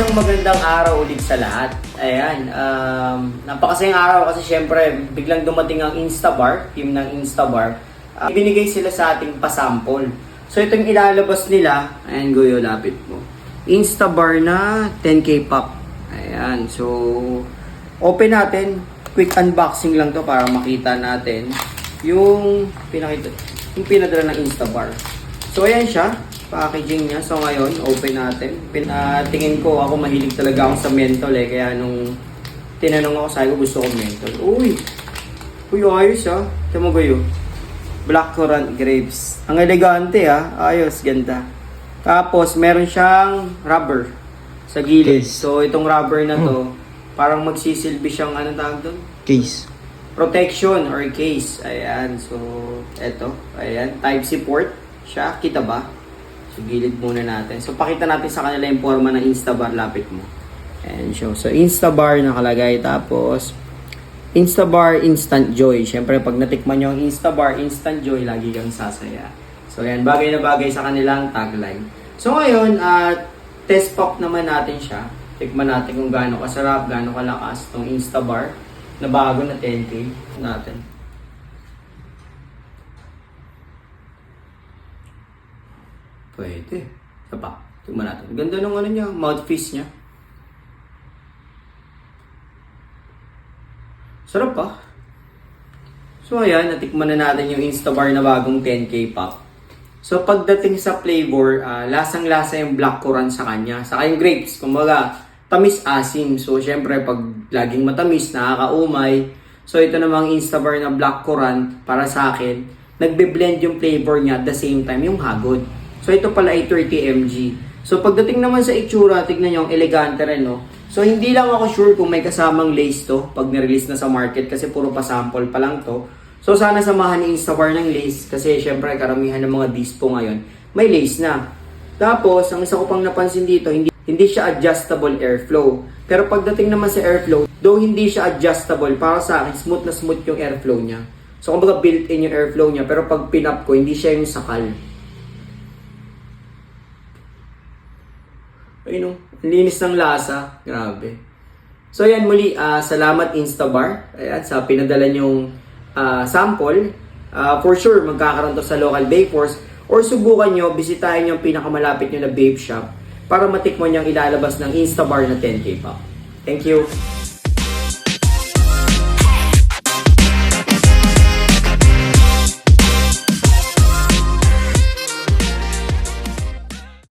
Isang magandang araw ulit sa lahat. Ayan, napakasayang araw kasi syempre biglang dumating ang Instabar, team ng Instabar. Ibinigay sila sa ating pasample. So ito yung ilalabas nila. Ayan, Goyo, lapit mo. Instabar na 10K pop. Ayan, so open natin. Quick unboxing lang to para makita natin yung pinadala ng Instabar. So ayan siya, packaging niya. So ngayon, open natin. Tingin ko, ako mahilig talaga ako sa mentol eh. Kaya nung tinanong ako, sabi ko gusto ko mentol. Uy, ayos ah. Ito mo Goyo. Blackcurrant grapes. Ang elegante ah. Ayos, ganda. Tapos meron siyang rubber sa gilid. So itong rubber na to, parang magsisilbi siyang anong tawag doon? Case. Protection or case. Ayan. So eto. Ayan. Type-C port siya. Kita ba? So gilid muna natin. So pakita natin sa kanila yung forma ng Instabar. Lapit mo. Ayan siya. So Instabar nakalagay. Tapos Instabar Instant Joy. Siyempre pag natikman nyo ang Instabar Instant Joy, lagi kang sasaya. So ayan. Bagay na bagay sa kanilang tagline. So ngayon, test pop naman natin siya. Tikman natin kung gaano kasarap, gaano kalakas itong Instabar na bago na 10K natin. Pwede. Isa pa. Tikman natin. Ganda ng ano niya, mouthpiece niya. Sarap pa. So ayan, natikman na natin yung Instabar na bagong 10K pop. So pagdating sa flavor, lasang-lasa yung blackcurrant sa kanya. Saka yung grapes, kumbaga tamis-asim. So syempre pag laging matamis, nakakaumay. So ito namang Instabar na blackcurrant para sa akin, nagbe-blend yung flavor niya at the same time yung hagod. So ito pala ay 30 mg. So pagdating naman sa itsura, tignan nyo, ang elegante rin, no? So hindi lang ako sure kung may kasamang lace to pag nirelease na sa market kasi puro pa sample pa lang to. So sana samahan ni Instabar ng lace kasi syempre karamihan ng mga dispo ngayon may lace na. Tapos ang isa ko pang napansin dito, hindi siya adjustable airflow. Pero pagdating naman sa airflow, though hindi siya adjustable, para sa akin smooth na smooth yung airflow niya. So kumbaga built-in yung airflow niya, pero pag pinap ko hindi siya yung sakal. Ayun, linis ng lasa, grabe. So yan muli, salamat Instabar sa pinadala niyong sample. For sure, magkakaroon to sa local vapors or subukan nyo, bisitahin nyo ang pinakamalapit nyo na vape shop para matikman nyo ang ilalabas ng Instabar na 10K pop. Thank you!